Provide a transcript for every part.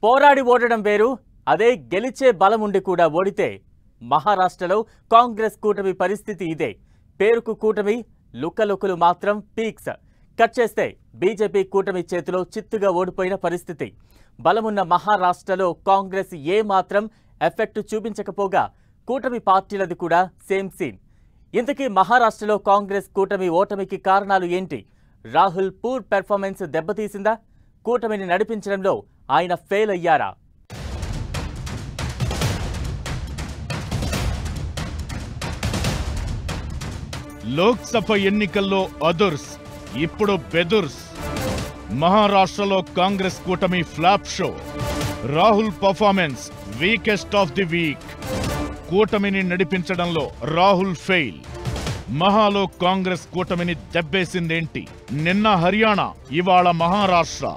పోరాడి ఓడడం వేరు, అదే గెలిచే బలం ఉండి కూడా ఓడితే మహారాష్ట్రలో కాంగ్రెస్ కూటమి పరిస్థితి ఇదే. పేరుకు కూటమి, లుక్కలుక్కలు మాత్రం పీక్స్. కట్ చేస్తే బీజేపీ కూటమి చేతిలో చిత్తుగా ఓడిపోయిన పరిస్థితి. బలమున్న మహారాష్ట్రలో కాంగ్రెస్ ఏ మాత్రం ఎఫెక్ట్ చూపించకపోగా కూటమి పార్టీలది కూడా సేమ్ సీన్. ఇంతకీ మహారాష్ట్రలో కాంగ్రెస్ కూటమి ఓటమికి కారణాలు ఏంటి? రాహుల్ పూర్ పెర్ఫార్మెన్స్ దెబ్బతీసిందా? కూటమిని నడిపించడంలో ఆయన ఫెయిల్ అయ్యారా? లోక్సభ ఎన్నికల్లో అదుర్స్, ఇప్పుడు బెదుర్స్. మహారాష్ట్రలో కాంగ్రెస్ కూటమి flop show. Rahul performance weakest of the week. కూటమిని నడిపించడంలో రాహుల్ ఫెయిల్. మహాలో కాంగ్రెస్ కూటమిని దెబ్బేసిందేంటి? నిన్న హర్యానా, ఇవాళ మహారాష్ట్ర.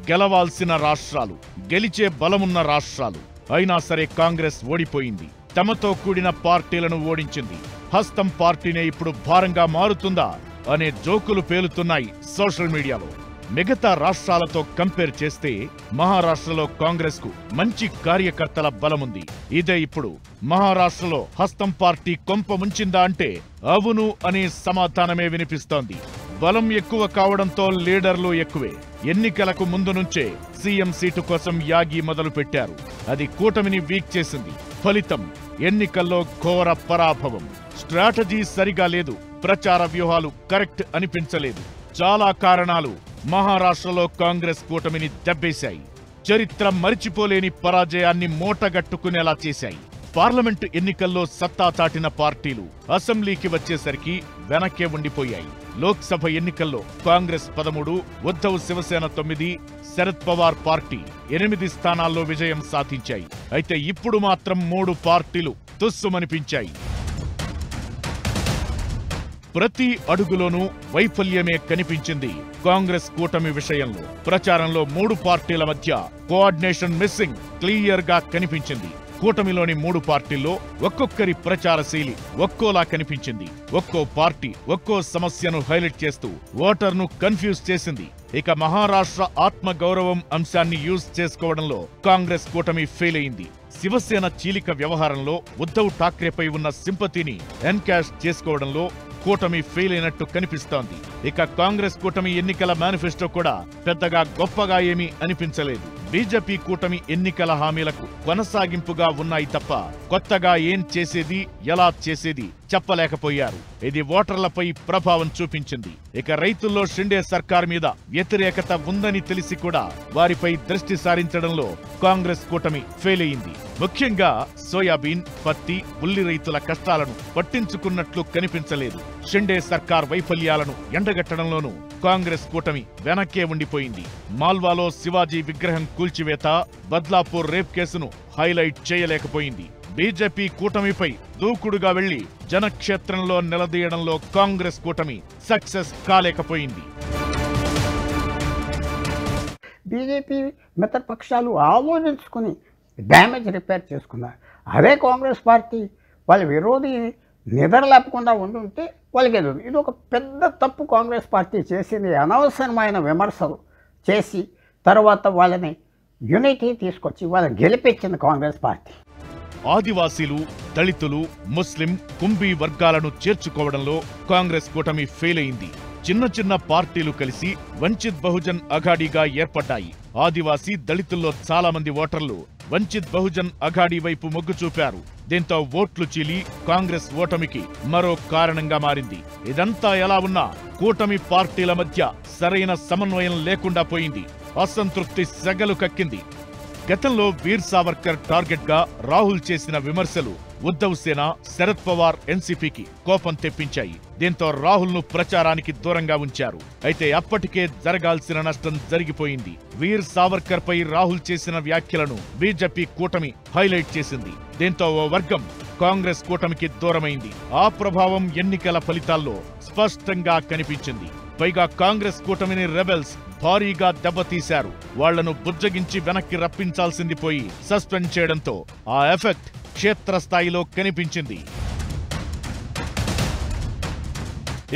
గెలవాల్సిన రాష్ట్రాలు, గెలిచే బలమున్న రాష్ట్రాలు. అయినా సరే కాంగ్రెస్ ఓడిపోయింది. తమతో కూడిన పార్టీలను ఓడించింది. హస్తం పార్టీనే ఇప్పుడు భారంగా మారుతుందా అనే జోకులు పేలుతున్నాయి సోషల్ మీడియాలో. మిగతా రాష్ట్రాలతో కంపేర్ చేస్తే మహారాష్ట్రలో కాంగ్రెస్ కు మంచి కార్యకర్తల బలముంది. ఇదే ఇప్పుడు మహారాష్ట్రలో హస్తం పార్టీ కొంప ముంచిందా అంటే అవును అనే సమాధానమే వినిపిస్తోంది. బలం ఎక్కువ కావడంతో లీడర్లు ఎక్కువే. ఎన్నికలకు ముందు నుంచే సీఎం సీటు కోసం యాగి మొదలు పెట్టారు. అది కూటమిని వీక్ చేసింది. ఫలితం ఎన్నికల్లో ఘోర పరాభవం. స్ట్రాటజీ సరిగా లేదు. ప్రచార వ్యూహాలు కరెక్ట్ అనిపించలేదు. చాలా కారణాలు మహారాష్ట్రలో కాంగ్రెస్ కూటమిని దెబ్బేశాయి. చరిత్ర మరిచిపోలేని పరాజయాన్ని మూటగట్టుకునేలా చేశాయి. పార్లమెంటు ఎన్నికల్లో సత్తా చాటిన పార్టీలు అసెంబ్లీకి వచ్చేసరికి వెనక్కే ఉండిపోయాయి. లోక్సభ ఎన్నికల్లో కాంగ్రెస్ 13, ఉద్ధవ్ శివసేన 9, శరద్ పవార్ పార్టీ 8 స్థానాల్లో విజయం సాధించాయి. అయితే ఇప్పుడు మాత్రం 3 పార్టీలు తుస్సుమనిపించాయి. ప్రతి అడుగులోనూ వైఫల్యమే కనిపించింది కాంగ్రెస్ కూటమి విషయంలో. ప్రచారంలో 3 పార్టీల మధ్య కోఆర్డినేషన్ మిస్సింగ్ క్లియర్ గా కనిపించింది. కూటమిలోని 3 పార్టీల్లో ఒక్కొక్కరి ప్రచార శైలి ఒక్కోలా కనిపించింది. ఒక్కో పార్టీ ఒక్కో సమస్యను హైలైట్ చేస్తూ ఓటర్ను కన్ఫ్యూజ్ చేసింది. ఇక మహారాష్ట్ర ఆత్మ గౌరవం అంశాన్ని యూజ్ చేసుకోవడంలో కాంగ్రెస్ కూటమి ఫెయిల్ అయింది. శివసేన చీలిక వ్యవహారంలో ఉద్ధవ్ ఠాక్రేపై ఉన్న సింపతిని ఎన్కాష్ చేసుకోవడంలో కూటమి ఫెయిల్ అయినట్టు కనిపిస్తోంది. ఇక కాంగ్రెస్ కూటమి ఎన్నికల మేనిఫెస్టో కూడా పెద్దగా గొప్పగా ఏమీ అనిపించలేదు. బీజేపీ కూటమి ఎన్నికల హామీలకు కొనసాగింపుగా ఉన్నాయి తప్ప కొత్తగా ఏం చేసేది, ఎలా చేసేది చెప్పలేకపోయారు. ఇది ఓటర్లపై ప్రభావం చూపించింది. ఇక రైతుల్లో షిండే సర్కార్ మీద వ్యతిరేకత ఉందని తెలిసి కూడా వారిపై దృష్టి సారించడంలో కాంగ్రెస్ కూటమి ఫెయిల్ అయింది. ముఖ్యంగా సోయాబీన్, పత్తి, ఉల్లి రైతుల కష్టాలను పట్టించుకున్నట్లు కనిపించలేదు. షిండే సర్కార్ వైఫల్యాలను ఎండగట్టడంలోనూ కాంగ్రెస్ కూటమి వెనక్కే ఉండిపోయింది. మాల్వాలో శివాజీ విగ్రహం కూల్చివేత, బద్లాపూర్ రేప్ కేసును హైలైట్ చేయలేకపోయింది. బీజేపీ కూటమిపై దూకుడుగా వెళ్లి జనక్షేత్రంలో నిలదీయడంలో కాంగ్రెస్ కూటమి సక్సెస్ కాలేకపోయింది. బీజేపీ మిత్రపక్షాలు ఆలోచించుకుని డ్యామేజ్ రిపేర్ చేసుకున్నారు. అదే కాంగ్రెస్ పార్టీ వాళ్ళ విరోధి నిద్రలేపకుండా ఉండుంటే వాళ్ళకి ఇది ఒక పెద్ద తప్పు కాంగ్రెస్ పార్టీ చేసింది. అనవసరమైన విమర్శలు చేసి తర్వాత వాళ్ళని యూనిటీ తీసుకొచ్చి వాళ్ళని గెలిపించింది కాంగ్రెస్ పార్టీ. ఆదివాసీలు, దళితులు, ముస్లిం, కుంభీ వర్గాలను చేర్చుకోవడంలో కాంగ్రెస్ కూటమి ఫెయిల్ అయింది. చిన్న చిన్న పార్టీలు కలిసి వంచిత్ బహుజన్ అఘాడీగా ఏర్పడ్డాయి. ఆదివాసీ, దళితుల్లో చాలా మంది ఓటర్లు వంచిత్ బహుజన్ అఘాడీ వైపు మొగ్గు చూపారు. దీంతో ఓట్లు చీలి కాంగ్రెస్ ఓటమికి మరో కారణంగా మారింది. ఇదంతా ఎలా ఉన్నా కూటమి పార్టీల మధ్య సరైన సమన్వయం లేకుండా పోయింది. అసంతృప్తి సెగలు కక్కింది. గతంలో వీర్ సావర్కర్ టార్గెట్ గా రాహుల్ చేసిన విమర్శలు ఉద్ధవ్ సేన, శరద్ పవార్ ఎన్సీపీకి కోపం తెప్పించాయి. దీంతో రాహుల్ ను ప్రచారానికి దూరంగా ఉంచారు. అయితే అప్పటికే జరగాల్సిన నష్టం జరిగిపోయింది. వీర్ సావర్కర్ పై రాహుల్ చేసిన వ్యాఖ్యలను బీజేపీ కూటమి హైలైట్ చేసింది. దీంతో ఓ వర్గం కాంగ్రెస్ కూటమికి దూరమైంది. ఆ ప్రభావం ఎన్నికల ఫలితాల్లో స్పష్టంగా కనిపించింది. పైగా కాంగ్రెస్ కూటమిని రెబెల్స్ భారీగా దెబ్బతీశారు. వాళ్లను బుజ్జగించి వెనక్కి రప్పించాల్సింది పోయి సస్పెండ్ చేయడంతో ఆ ఎఫెక్ట్ క్షేత్రస్థాయిలో కనిపించింది.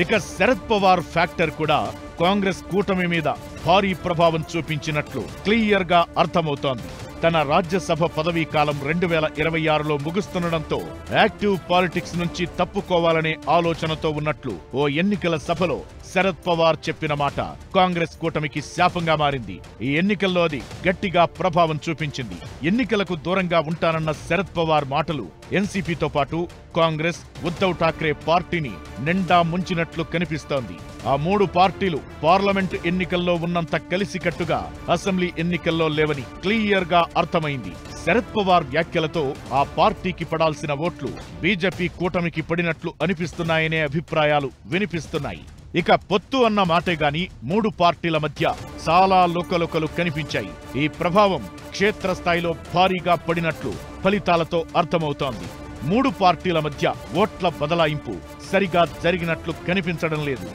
ఇక శరద్ పవార్ ఫ్యాక్టర్ కూడా కాంగ్రెస్ కూటమి మీద భారీ ప్రభావం చూపించినట్లు క్లియర్ గా అర్థమవుతోంది. తన రాజ్యసభ పదవీ కాలం 2026లో ముగుస్తుండటంతో యాక్టివ్ పాలిటిక్స్ నుంచి తప్పుకోవాలనే ఆలోచనతో ఉన్నట్లు ఓ ఎన్నికల సభలో శరద్ పవార్ చెప్పిన మాట కాంగ్రెస్ కూటమికి శాపంగా మారింది. ఈ ఎన్నికల్లో అది గట్టిగా ప్రభావం చూపించింది. ఎన్నికలకు దూరంగా ఉంటానన్న శరద్ పవార్ మాటలు ఎన్సీపీతో పాటు కాంగ్రెస్, ఉద్ధవ్ ఠాక్రే పార్టీని నిండా ముంచినట్లు కనిపిస్తోంది. ఆ మూడు పార్టీలు పార్లమెంటు ఎన్నికల్లో ఉన్నంత కలిసికట్టుగా అసెంబ్లీ ఎన్నికల్లో లేవని క్లియర్ గా అర్థమైంది. శరద్ పవార్ వ్యాఖ్యలతో ఆ పార్టీకి పడాల్సిన ఓట్లు బీజేపీ కూటమికి పడినట్లు అనిపిస్తున్నాయనే అభిప్రాయాలు వినిపిస్తున్నాయి. ఇక పొత్తు అన్న మాటే గాని మూడు పార్టీల మధ్య చాలా లుకలుకలు కనిపించాయి. ఈ ప్రభావం క్షేత్రస్థాయిలో భారీగా పడినట్లు ఫలితాలతో అర్థమవుతోంది. మూడు పార్టీల మధ్య ఓట్ల బదలాయింపు సరిగా జరిగినట్లు కనిపించడం లేదు.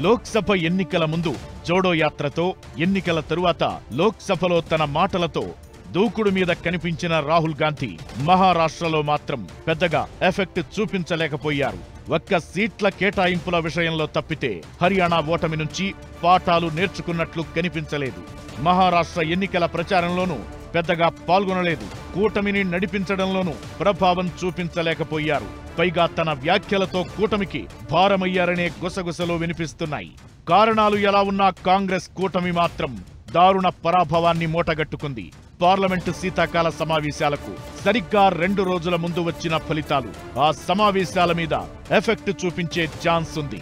లోక్సభ ఎన్నికల ముందు జోడో యాత్రతో, ఎన్నికల తరువాత లోక్సభలో తన మాటలతో దూకుడు మీద కనిపించిన రాహుల్ గాంధీ మహారాష్ట్రలో మాత్రం పెద్దగా ఎఫెక్ట్ చూపించలేకపోయారు. ఒక్క సీట్ల కేటాయింపుల విషయంలో తప్పితే హర్యానా ఓటమి నుంచి పాఠాలు నేర్చుకున్నట్లు కనిపించలేదు. మహారాష్ట్ర ఎన్నికల ప్రచారంలోనూ పెద్దగా పాల్గొనలేదు. కూటమిని నడిపించడంలోనూ ప్రభావం చూపించలేకపోయారు. పైగా తన వ్యాఖ్యలతో కూటమికి భారమయ్యారనే గుసగుసలు వినిపిస్తున్నాయి. కారణాలు ఎలా ఉన్నా కాంగ్రెస్ కూటమి మాత్రం దారుణ పరాభవాన్ని మూటగట్టుకుంది. పార్లమెంటు శీతాకాల సమావేశాలకు సరిగ్గా 2 రోజుల ముందు వచ్చిన ఫలితాలు ఆ సమావేశాల మీద ఎఫెక్ట్ చూపించే ఛాన్స్ ఉంది.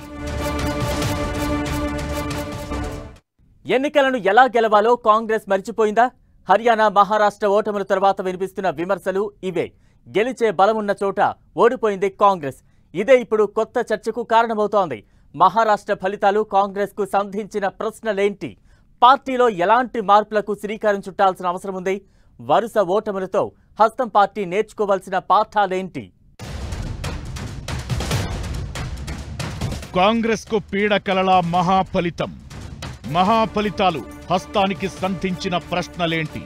ఎన్నికలను ఎలా గెలవాలో కాంగ్రెస్ మర్చిపోయిందా? హర్యానా, మహారాష్ట్ర ఓటముల తర్వాత వినిపిస్తున్న విమర్శలు ఇవే. గెలిచే బలమున్న చోట ఓడిపోయింది కాంగ్రెస్. ఇదే ఇప్పుడు కొత్త చర్చకు కారణమవుతోంది. మహారాష్ట్ర ఫలితాలు కాంగ్రెస్ కు సంధించిన ప్రశ్నలేంటి? పార్టీలో ఎలాంటి మార్పులకు శ్రీకారం చుట్టాల్సిన అవసరం ఉంది? వరుస ఓటములతో హస్తం పార్టీ నేర్చుకోవాల్సిన పాఠాలేంటి? కాంగ్రెస్ కు పీడకలల మహాఫలితాలు హస్తానికి సంధించిన ప్రశ్నలేంటి?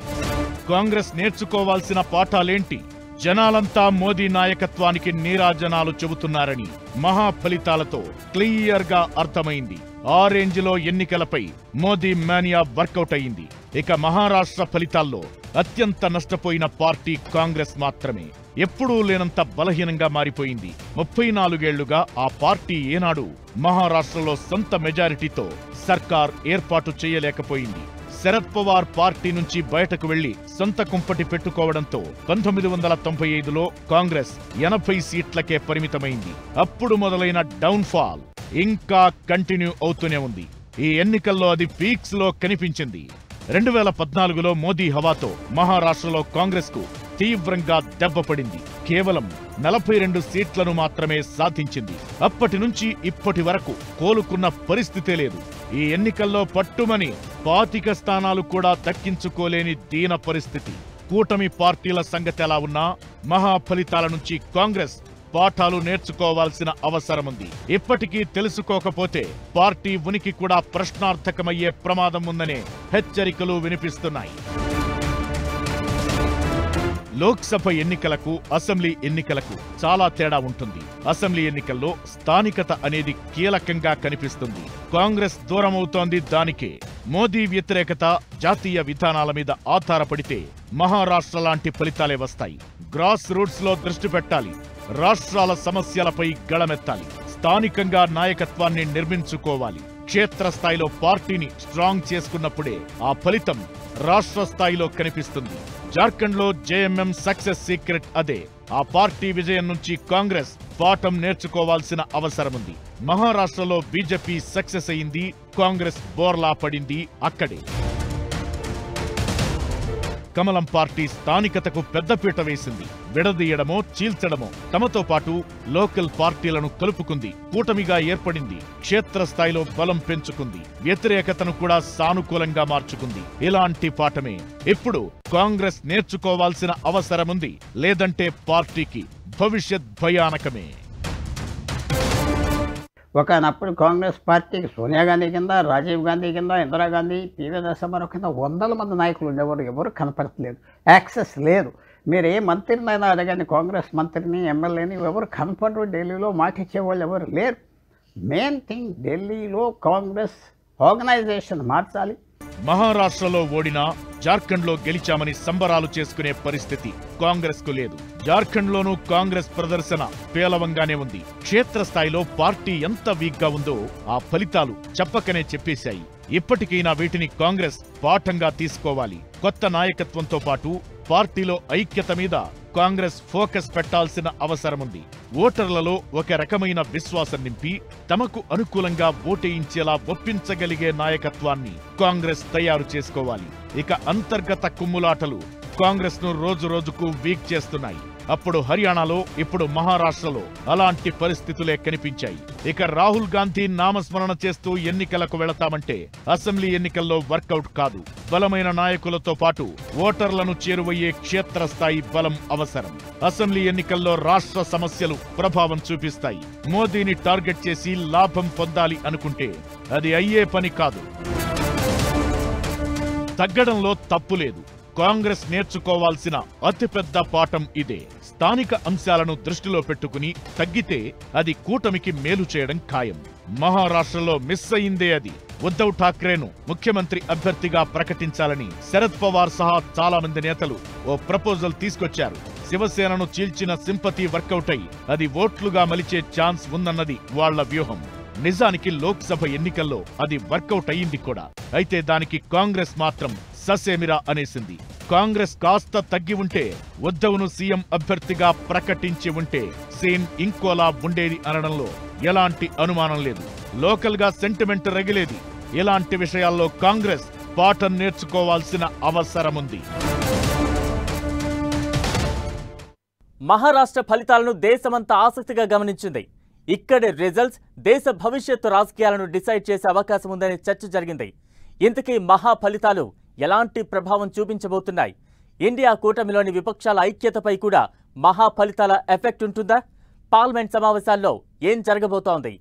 కాంగ్రెస్ నేర్చుకోవాల్సిన పాఠాలేంటి? జనాలంతా మోదీ నాయకత్వానికి నీరాజనాలు చెబుతున్నారని మహాఫలితాలతో క్లియర్ గా అర్థమైంది. ఆ రేంజ్లో ఎన్నికలపై మోదీ మానియా వర్కౌట్ అయింది. ఇక మహారాష్ట్ర ఫలితాల్లో అత్యంత నష్టపోయిన పార్టీ కాంగ్రెస్ మాత్రమే. ఎప్పుడూ లేనంత బలహీనంగా మారిపోయింది. 34 ఏళ్లుగా ఆ పార్టీ ఏనాడు మహారాష్ట్రలో సొంత మెజారిటీతో సర్కార్ ఏర్పాటు చేయలేకపోయింది. శరద్ పవార్ పార్టీ నుంచి బయటకు వెళ్లి సొంత కుంపటి పెట్టుకోవడంతో 1995లో కాంగ్రెస్ 80 సీట్లకే పరిమితమైంది. అప్పుడు మొదలైన డౌన్ ఫాల్ ఇంకా కంటిన్యూ అవుతూనే ఉంది. ఈ ఎన్నికల్లో అది పీక్స్ లో కనిపించింది. 2014లో మోదీ హవాతో మహారాష్ట్రలో కాంగ్రెస్ కు తీవ్రంగా దెబ్బపడింది. కేవలం 42 సీట్లను మాత్రమే సాధించింది. అప్పటి నుంచి ఇప్పటి వరకు కోలుకున్న పరిస్థితే లేదు. ఈ ఎన్నికల్లో పట్టుమని 25 స్థానాలు కూడా దక్కించుకోలేని దీన పరిస్థితి. కూటమి పార్టీల సంగతి ఎలా ఉన్నా మహాఫలితాల నుంచి కాంగ్రెస్ పాఠాలు నేర్చుకోవాల్సిన అవసరముంది. ఇప్పటికీ తెలుసుకోకపోతే పార్టీ ఉనికి కూడా ప్రశ్నార్థకమయ్యే ప్రమాదం ఉందనే హెచ్చరికలు వినిపిస్తున్నాయి. లోక్సభ ఎన్నికలకు, అసెంబ్లీ ఎన్నికలకు చాలా తేడా ఉంటుంది. అసెంబ్లీ ఎన్నికల్లో స్థానికత అనేది కీలకంగా కనిపిస్తుంది. కాంగ్రెస్ దూరమవుతోంది దానికే. మోదీ వ్యతిరేకత, జాతీయ విధానాల మీద ఆధారపడితే మహారాష్ట్ర లాంటి ఫలితాలే వస్తాయి. గ్రాస్ రూట్స్ లో దృష్టి పెట్టాలి. రాష్ట్రాల సమస్యలపై గళమెత్తాలి. స్థానికంగా నాయకత్వాన్ని నిర్మించుకోవాలి. క్షేత్రస్థాయిలో పార్టీని స్ట్రాంగ్ చేసుకున్నప్పుడే ఆ ఫలితం రాష్ట్ర స్థాయిలో కనిపిస్తుంది. జార్ఖండ్ లో జేఎంఎం సక్సెస్ సీక్రెట్ అదే. ఆ పార్టీ విజయం నుంచి కాంగ్రెస్ పాఠం నేర్చుకోవాల్సిన అవసరముంది. మహారాష్ట్రలో బీజేపీ సక్సెస్ అయింది, కాంగ్రెస్ బోర్లా పడింది అక్కడే. కమలం పార్టీ స్థానికతకు పెద్దపీట వేసింది. విడదీయడమో చీల్చడమో తమతో పాటు లోకల్ పార్టీలను కలుపుకుంది. కూటమిగా ఏర్పడింది. క్షేత్రస్థాయిలో బలం పెంచుకుంది. వ్యతిరేకతను కూడా సానుకూలంగా మార్చుకుంది. ఇలాంటి పాఠమే ఇప్పుడు కాంగ్రెస్ నేర్చుకోవాల్సిన అవసరముంది. లేదంటే పార్టీకి భవిష్యత్ భయానకమే. ఒకనప్పుడు కాంగ్రెస్ పార్టీకి సోనియా గాంధీ కింద, రాజీవ్ గాంధీ కింద, ఇందిరాగాంధీ, పివి నరసింహారావు కింద 100 మంది నాయకులు ఉండేవారు. ఎవరు కనపడట్లేదు. యాక్సెస్ లేదు. మీరు ఏ మంత్రినైనా అడగండి, కాంగ్రెస్ మంత్రిని, ఎమ్మెల్యేని, ఎవరు కనపడరు. ఢిల్లీలో మాట ఇచ్చేవాళ్ళు ఎవరు లేరు. మెయిన్ థింగ్ ఢిల్లీలో కాంగ్రెస్ ఆర్గనైజేషన్ మార్చాలి. మహారాష్ట్రలో ఓడినా జార్ఖండ్లో గెలిచామని సంబరాలు చేసుకునే పరిస్థితి కాంగ్రెస్ కు లేదు. జార్ఖండ్లోనూ కాంగ్రెస్ ప్రదర్శన పేలవంగానే ఉంది. క్షేత్రస్థాయిలో పార్టీ ఎంత వీక్ గా ఉందో ఆ ఫలితాలు చెప్పకనే చెప్పేశాయి. ఇప్పటికైనా వీటిని కాంగ్రెస్ పాఠంగా తీసుకోవాలి. కొత్త నాయకత్వంతో పాటు పార్టీలో ఐక్యత మీద కాంగ్రెస్ ఫోకస్ పెట్టాల్సిన అవసరముంది. ఓటర్లలో ఒక రకమైన విశ్వాసం నింపి తమకు అనుకూలంగా ఓటేయించేలా ఒప్పించగలిగే నాయకత్వాన్ని కాంగ్రెస్ తయారు చేసుకోవాలి. ఇక అంతర్గత కుమ్ములాటలు కాంగ్రెస్ ను రోజు రోజుకు వీక్ చేస్తున్నాయి. అప్పుడు హర్యానాలో, ఇప్పుడు మహారాష్ట్రలో అలాంటి పరిస్థితులే కనిపించాయి. ఇక రాహుల్ గాంధీ నామస్మరణ చేస్తూ ఎన్నికలకు వెళతామంటే అసెంబ్లీ ఎన్నికల్లో వర్కౌట్ కాదు. బలమైన నాయకులతో పాటు ఓటర్లను చేరువయ్యే క్షేత్రస్థాయి బలం అవసరం. అసెంబ్లీ ఎన్నికల్లో రాష్ట్ర సమస్యలు ప్రభావం చూపిస్తాయి. మోదీని టార్గెట్ చేసి లాభం పొందాలి అనుకుంటే అది అయ్యే పని కాదు. తగ్గడంలో తప్పులేదు. కాంగ్రెస్ నేర్చుకోవాల్సిన అతిపెద్ద పాఠం ఇదే. స్థానిక అంశాలను దృష్టిలో పెట్టుకుని తగ్గితే అది కూటమికి మేలు చేయడం ఖాయం. మహారాష్ట్రలో మిస్ అయిందే అది. ఉద్ధవ్ ఠాక్రేను ముఖ్యమంత్రి అభ్యర్థిగా ప్రకటించాలని శరద్ పవార్ సహా చాలా మంది నేతలు ఓ ప్రపోజల్ తీసుకొచ్చారు. శివసేనను చీల్చిన సింపతి వర్కౌట్ అయి అది ఓట్లుగా మలిచే ఛాన్స్ ఉందన్నది వాళ్ల వ్యూహం. నిజానికి లోక్సభ ఎన్నికల్లో అది వర్కౌట్ అయ్యింది కూడా. అయితే దానికి కాంగ్రెస్ మాత్రం ససేమిరా అనేసింది. కాంగ్రెస్ కాస్త తగ్గి ఉంటే, ఉద్ధవ్ను సీఎం అభ్యర్థిగా ప్రకటించి ఉంటే సీన్ ఇంకోలా ఉండేది అనడంలో ఎలాంటి అనుమానం లేదు. లోకల్ గా సెంటిమెంట్ రగిలేది. ఇలాంటి విషయాల్లో కాంగ్రెస్ పాఠం నేర్చుకోవాల్సిన అవసరముంది. మహారాష్ట్ర ఫలితాలను దేశమంతా ఆసక్తిగా గమనించింది. ఇక్కడి రిజల్ట్స్ దేశ భవిష్యత్తు రాజకీయాలను డిసైడ్ చేసే అవకాశం ఉందనే చర్చ జరిగింది. ఇంతకీ మహా ఫలితాలు ఎలాంటి ప్రభావం చూపించబోతున్నాయి? ఇండియా కూటమిలోని విపక్షాల ఐక్యతపై కూడా మహా ఫలితాల ఎఫెక్ట్ ఉంటుందా? పార్లమెంట్ సమావేశాల్లో ఏం జరగబోతోంది?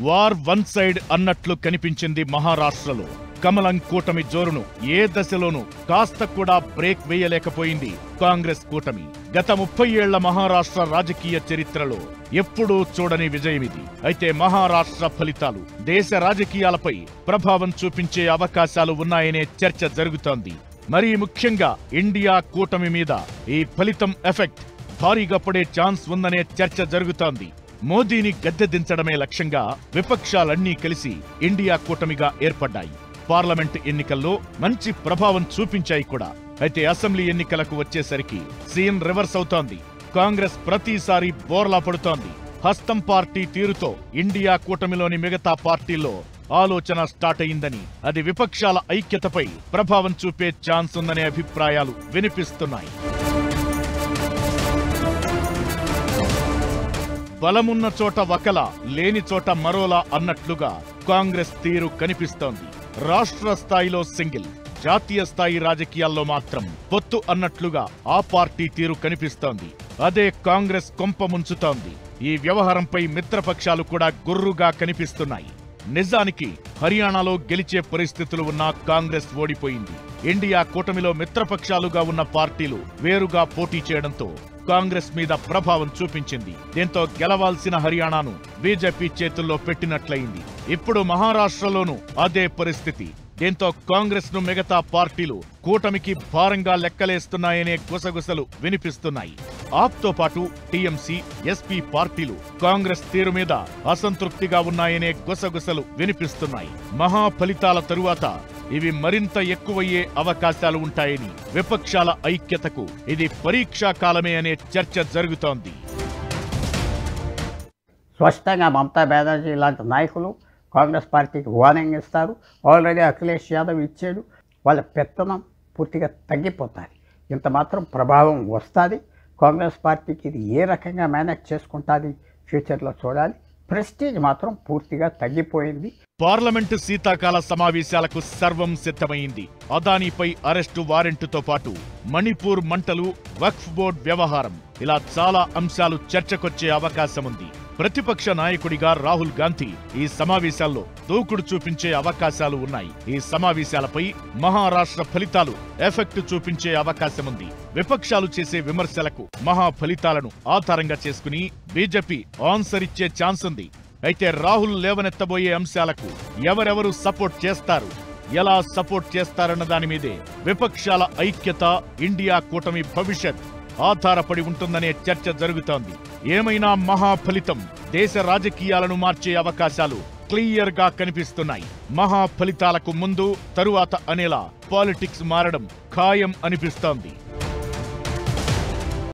వార్ వన్ సైడ్ అన్నట్లు కనిపించింది మహారాష్ట్రలో. కమలం కూటమి జోరును ఏ దశలోనూ కాస్త కూడా బ్రేక్ వేయలేకపోయింది కాంగ్రెస్ కూటమి. గత 30 ఏళ్ల మహారాష్ట్ర రాజకీయ చరిత్రలో ఎప్పుడూ చూడని విజయమిది. అయితే మహారాష్ట్ర ఫలితాలు దేశ రాజకీయాలపై ప్రభావం చూపించే అవకాశాలు ఉన్నాయనే చర్చ జరుగుతోంది. మరీ ముఖ్యంగా ఇండియా కూటమి మీద ఈ ఫలితం ఎఫెక్ట్ భారీగా పడే ఛాన్స్ ఉందనే చర్చ జరుగుతోంది. మోదీని గద్దె దించడమే లక్ష్యంగా విపక్షాలన్నీ కలిసి ఇండియా కూటమిగా ఏర్పడ్డాయి. పార్లమెంట్ ఎన్నికల్లో మంచి ప్రభావం చూపించాయి కూడా. అయితే అసెంబ్లీ ఎన్నికలకు వచ్చేసరికి సీన్ రివర్స్ అవుతోంది. కాంగ్రెస్ ప్రతిసారి బోర్లా పడుతోంది. హస్తం పార్టీ తీరుతో ఇండియా కూటమిలోని మిగతా పార్టీల్లో ఆలోచన స్టార్ట్ అయిందని, అది విపక్షాల ఐక్యతపై ప్రభావం చూపే ఛాన్స్ ఉందనే అభిప్రాయాలు వినిపిస్తున్నాయి. బలమున్న చోట ఒకలా, లేని చోట మరోలా అన్నట్లుగా కాంగ్రెస్ తీరు కనిపిస్తోంది. రాష్ట్ర స్థాయిలో సింగిల్, జాతీయ స్థాయి రాజకీయాల్లో మాత్రం పొత్తు అన్నట్లుగా ఆ పార్టీ తీరు కనిపిస్తోంది. అదే కాంగ్రెస్ కొంప ముంచుతోంది. ఈ వ్యవహారంపై మిత్రపక్షాలు కూడా గుర్రుగా కనిపిస్తున్నాయి. నిజానికి హర్యానాలో గెలిచే పరిస్థితులు ఉన్న కాంగ్రెస్ ఓడిపోయింది. ఇండియా కూటమిలో మిత్రపక్షాలుగా ఉన్న పార్టీలు వేరుగా పోటీ చేయడంతో కాంగ్రెస్ మీద ప్రభావం చూపించింది. దీంతో గెలవాల్సిన హర్యానాను బీజేపీ చేతుల్లో పెట్టినట్లయింది. ఇప్పుడు మహారాష్ట్రలోనూ అదే పరిస్థితి. దీంతో కాంగ్రెస్ ను మిగతా పార్టీలు కూటమికి భారంగా లెక్కలేస్తున్నాయనే గుసగుసలు వినిపిస్తున్నాయి. ఆప్తో పాటు టీఎంసీ, ఎస్పీ పార్టీలు కాంగ్రెస్ తీరు మీద అసంతృప్తిగా ఉన్నాయనే గుసగుసలు వినిపిస్తున్నాయి. మహా ఫలితాల తరువాత ఇవి మరింత ఎక్కువయ్యే అవకాశాలు ఉంటాయని, విపక్షాల ఐక్యతకు ఇది పరీక్షా కాలమే అనే చర్చ జరుగుతోంది. స్పష్టంగా మమతా బెనర్జీ లాంటి నాయకులు కాంగ్రెస్ పార్టీకి వార్నింగ్ ఇస్తారు. ఆల్రెడీ అఖిలేష్ యాదవ్ ఇచ్చాడు. వాళ్ళ పెత్తనం పూర్తిగా తగ్గిపోతుంది. ఇంత మాత్రం ప్రభావం వస్తుంది. కాంగ్రెస్ పార్టీకి ఇది ఏ రకంగా మేనేజ్ చేసుకుంటుంది ఫ్యూచర్లో చూడాలి. ప్రెస్టీజ్ మాత్రం పూర్తిగా తగ్గిపోయింది. పార్లమెంటు శీతాకాల సమావేశాలకు సర్వం సిద్ధమైంది. అదానీపై అరెస్టు వారెంటుతో పాటు మణిపూర్ మంటలు, వక్ఫ్ బోర్డు వ్యవహారం, ఇలా చాలా అంశాలు చర్చకొచ్చే అవకాశముంది. ప్రతిపక్ష నాయకుడిగా రాహుల్ గాంధీ ఈ సమావేశాల్లో దూకుడు చూపించే అవకాశాలు ఉన్నాయి. ఈ సమావేశాలపై మహారాష్ట్ర ఫలితాలు ఎఫెక్ట్ చూపించే అవకాశముంది. విపక్షాలు చేసే విమర్శలకు మహా ఫలితాలను ఆధారంగా చేసుకుని బీజేపీ ఆన్సర్ ఇచ్చే ఛాన్స్ ఉంది. అయితే రాహుల్ లేవనెత్తబోయే అంశాలకు ఎవరెవరు సపోర్ట్ చేస్తారు, ఎలా సపోర్ట్ చేస్తారన్న దాని మీదే విపక్షాల ఐక్యత, ఇండియా కూటమి భవిష్యత్ ఆధారపడి ఉంటుందనే చర్చ జరుగుతోంది. ఏమైనా మహాఫలితం దేశ రాజకీయాలను మార్చే అవకాశాలు క్లియర్ గా కనిపిస్తున్నాయి. మహాఫలితాలకు ముందు తరువాత అనేలా పాలిటిక్స్ మారడం ఖాయం అనిపిస్తోంది.